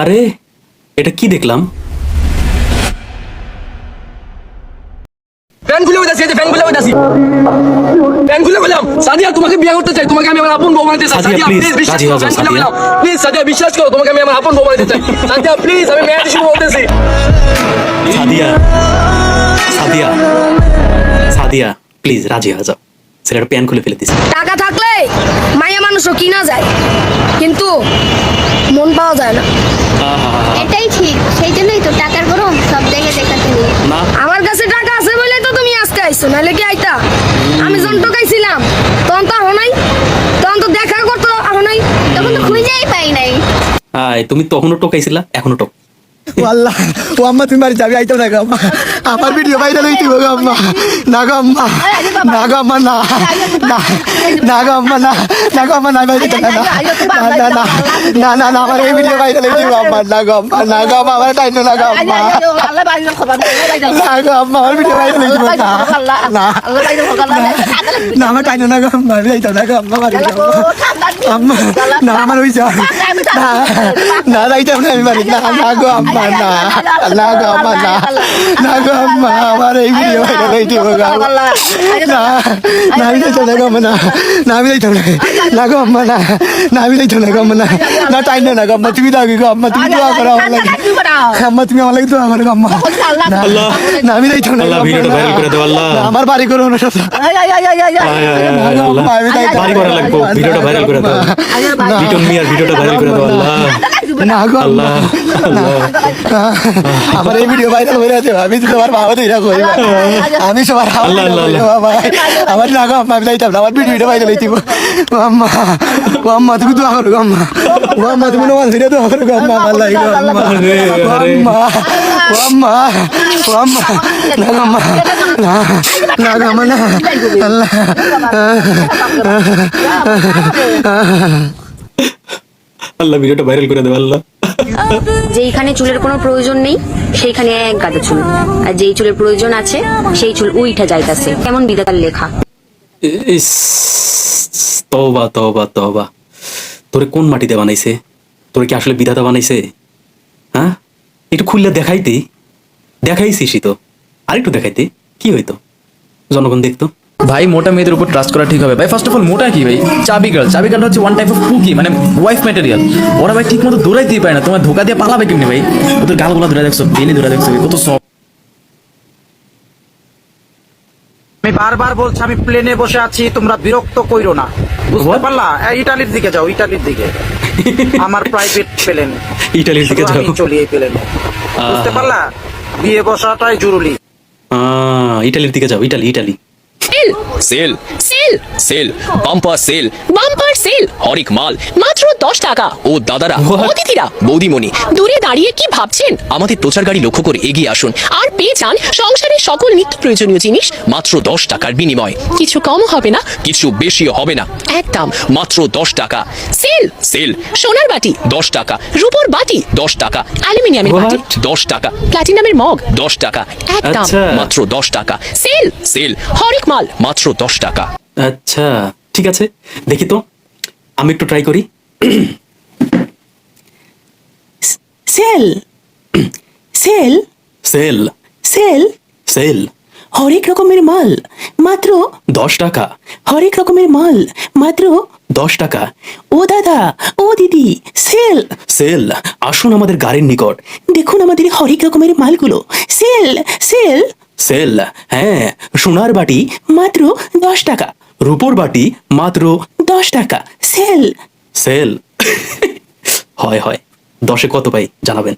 আরে এটা কি দেখলাম? ফ্যান খুলে বইতাছি, এই যে ফ্যান খুলে বইতাছি, ফ্যান খুলে বললাম সাদিয়া তোমাকে বিয়ে করতে চাই, তোমাকে আমি আমার আপন বউ বানাতে চাই। সাদিয়া প্লিজ বিশ্বাস করো, ফ্যান খুলে বললাম প্লিজ সাদিয়া বিশ্বাস করো, তোমাকে আমি আমার আপন বউ বানাতে চাই। সাদিয়া প্লিজ, আমি মেয়ের হিসেবে বলতেছি। সাদিয়া সাদিয়া সাদিয়া প্লিজ রাজি হয়ে যাও, ছেলেটা প্যান খুলে ফেলে দিছে। টাকা থাকলে মায়া মানুষও কিনা যায়, কিন্তু মন পাওয়া যায় না। এটাই ঠিক, সেই জন্যই তো টাকার গরম সব জায়গায় দেখাতে নেই। না আমার কাছে টাকা আছে বলে তো তুমি আজকে আইছো, নাহলে কি আইতা? আমি যখন টোকাইছিলাম তখন তো আহো নাই, তখন তো দেখা করতো আহো নাই। তখন তো খুঁজেই পাই নাই। তুমি তখনও টোকাইছিলা, এখনো টোক। ও আল্লাহ, ও আম্মা তুমি বাড়ি যাবি, আইতাম না গো আম্মা, আমার ভিডিও ভাইরাল হইতে গো আম্মা, না গো আম্মা, না গো আম্মা, না না না গো আম্মা, না না গো আম্মা, না ভাই না না না না না না আমার এই ভিডিও ভাইরাল হইতে গো আম্মা, না গো আম্মা, না গো আম্মা, আমার টাইম না গো আম্মা, না গো আম্মা, আমার ভিডিও ভাইরাল হইতে গো না না না আমার টাইম না গো আম্মা, আমি যাইতাম না গো আম্মা, বাড়ি যাবো আম্মা, না আমার হই যা না না যাইতাম না আমি বাড়ি, না না গো আম্মা, না না গো আম্মা, না না গো আম্মা, আমার এই ভিডিও ভাইরাল হইতে গো না না আমি যাইতাম না গো আম্মা, না না আমি যাইতাম না, না গো আম্মা, না না আমি যাইতাম না গো আম্মা, না না টাইম না গো আম্মা, তুমি দাও গো আম্মা, তুমি দোয়া করো আমার লাগে আম্মা, তুমি আমার লাগে দোয়া করো গো আম্মা, আল্লাহ না আমি যাইতাম না, আল্লাহ ভিডিওটা ভাইরাল করে দাও আল্লাহ, না, আমার বাড়ি করো না সব বাড়ি করা লাগবো, ভিডিওটা ভাইরাল করে দাও, লিটন মিয়ার ভিডিওটা ভাইরাল করে দাও আল্লাহ, না গো আল্লাহ না, আমার এই ভিডিও ভাইরাল হয়ে আছে, আমি তো তোমার বাবা তো এরকম আমি সবার আল্লাহ, আল্লাহ, আল্লাহ। আমার না গো আম্মা, আমি যাইতাম না, আমার ভিডিওটা ভাইরাল হইতে গো আম্মা, ও আম্মা তুমি দোয়া করো গো আম্মা, ও আম্মা তুমি নামাজ পড়ে দোয়া করো গো আম্মা, আমার লাগে গো আম্মা, ও আম্মা, ও আম্মা, ও আম্মা, না গো আম্মা, না না গো আম্মা, না আল্লাহ আল্লাহ ভিডিওটা ভাইরাল করে দাও আল্লাহ। যেইখানে চুলের কোনো প্রয়োজন নেই সেইখানে এক গাদা চুল, আর যেই চুলের প্রয়োজন আছে সেই চুল উইঠা যাইতাছে। কেমন বিধাতার লেখা। ইস, তওবা তওবা তওবা, তোরে কোন মাটিতে বানাইছে? তোরে কি আসলে বিধাতা বানাইছে? হ্যাঁ, একটু খুললে দেখাইতে, দেখাইছিসই তো, আরেকটু দেখাইতে কি হইতো, জনগণ দেখতো। ভাই মোটা মেয়েদের উপর ট্রাস্ট করা ঠিক হবে ভাই? ফার্স্ট অফ অল মোটা কি ভাই? চাবি গার্ল হচ্ছে ওয়ান টাইপ অফ কুকি, মানে ওয়াইফ ম্যাটেরিয়াল। ওরা ভাই ঠিক মতো দৌড়াইতেই পারে না, তোমার ধোকা দিয়ে পালাবে কেমনি ভাই? ওদের গালগুলা ধরে দেখছো, বেলি ধরে দেখছো, কত সব। আমি বারবার বলছি আমি প্লেনে বসে আছি, তোমরা বিরক্ত কইরো না, বুঝতে পারলা? ইটালির দিকে যাও, ইটালির দিকে আমার প্রাইভেট প্লেন, ইটালির দিকে যাও, চলি এই প্লেনে, বুঝতে পারলা? বিয়ে বসাটাই জরুরি। ইটালির দিকে যাও, Italy Italy. Sale sale sale bumper sale bumper sale, হরেক মাল মাত্র 10 টাকা। ও দাদারা, অতিথিরা, বৌদিমণি, দূরে দাঁড়িয়ে কি ভাবছেন? আমাদের প্রচার গাড়ি লক্ষ্য করে এগিয়ে আসুন আর পেয়ে যান সংসারের সকল নিত্য প্রয়োজনীয় জিনিস মাত্র 10 টাকার বিনিময়। কিছু কম হবে না, কিছু বেশিও হবে না, একদম মাত্র 10 টাকা। সেল সেল, সোনার বাটি 10 টাকা, রূপোর বাটি 10 টাকা, অ্যালুমিনিয়ামের বাটি 10 টাকা, প্লাটিনামের মগ 10 টাকা, একদম মাত্র 10 টাকা। সেল সেল, হরেক মাল মাত্র 10 টাকা। আচ্ছা ঠিক আছে, দেখি তো, আমি একটু ট্রাই করি। Sale sale sale sale sale, হরেক রকমের মাল মাত্র 10 টাকা, হরেক রকমের মাল মাত্র 10 টাকা। ও দাদা, ও দিদি, সেল সেল, আসুন আমাদের গাড়ির নিকট, দেখুন আমাদের হরেক রকমের মালগুলো। সেল সেল সেল, হ্যাঁ, সোনার বাটি মাত্র 10 টাকা, রূপোর বাটি মাত্র 10 টাকা। Sale sale. হয় হয়, 10-এ কত পাই জানাবেন।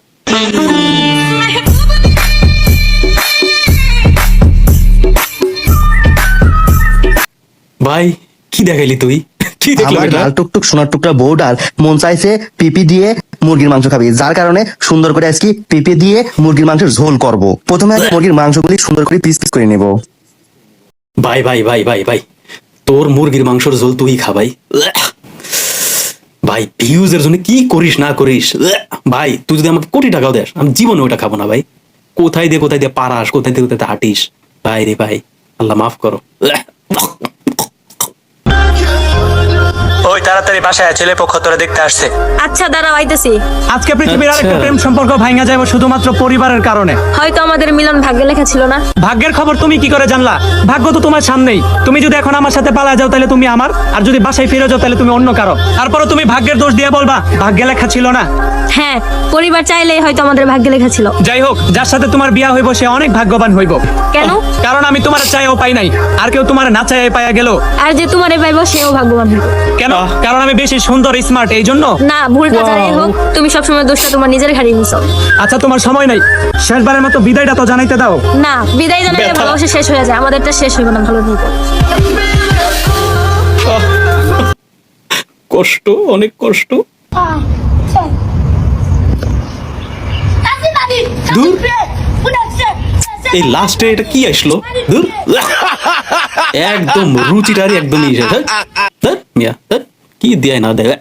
ভাই কি দেখাইলি তুই? কি দেখলি আমার এটা? লাল টুকটুক সোনার টুকরা বউটার মন চাইছে পিপি দিয়ে মুরগির মাংস খাবি, যার কারণে সুন্দর করে আজকে পিপি দিয়ে মুরগির মাংসের ঝোল করব। প্রথমে মুরগির মাংসগুলি সুন্দর করে পিস পিস করে নেব। ভাই ভাই ভাই ভাই ভাই, তোর মুরগির মাংসের ঝোল তুই খা ভাই। ভাই ভিউজের জন্য কি করিস না করিস ভাই, তুই যদি আমাকে কোটি টাকাও দেস আমি জীবনে ওটা খাবো না ভাই। কোথায় দিয়ে পারাস, কোথায় দিয়ে হাঁটিস ভাই রে ভাই, আল্লাহ মাফ করো। ওই তাড়াতাড়ি বাসায় ছেলে পক্ষ তোরা দেখতে আসছে। আচ্ছা দাঁড়াও, আইতেছি। আজকে পৃথিবীর আচ্ছা। আরেকটা প্রেম সম্পর্ক ভাঙা যাবে শুধুমাত্র পরিবারের কারণে। হয়তো আমাদের মিলন ভাগ্যে লেখা ছিল না। ভাগ্যের খবর তুমি কি করে জানলা? ভাগ্য তো তোমার সামনেই। তুমি যদি এখন আমার সাথে পালা যাও তাহলে তুমি আমার, আর যদি বাসায় ফিরে যাও তাহলে তুমি অন্য কারো। তারপরে তুমি ভাগ্যের দোষ দিয়ে বলবা ভাগ্যে লেখা ছিল না। হ্যাঁ, পরিবার চাইলেই হয়তো আমাদের ভাগ্যে লেখা ছিল। যাই হোক, যার সাথে তোমার বিয়া হইব সে অনেক ভাগ্যবান হইব। কেন? কারণ আমি তোমার চাইও পাই নাই, আর কেউ তোমার না চাইয়ে পাইয়া গেল। আর যে তোমারে পাইবো সেও ভাগ্যবান হবে। কেন? কারণ আমি বেশি সুন্দর স্মার্ট, এই জন্য। না, ভুলটা যারাই হোক, তুমি সবসময় দোষটা তোমার নিজের ঘাড়ে নিছো। আচ্ছা, তোমার সময় নাই, শেষবারের মতো বিদায়টা তো জানাইতে দাও। না, বিদায় জানালে ভালোবাসা শেষ হয়ে যায়, আমাদেরটা শেষ হইব না। ভালো থাকো। কষ্ট, অনেক কষ্ট। দূর, এই লাস্টে এটা কি আসলো? দূর, একদম রুচিটারি একদমই কি দেয় না দেয়।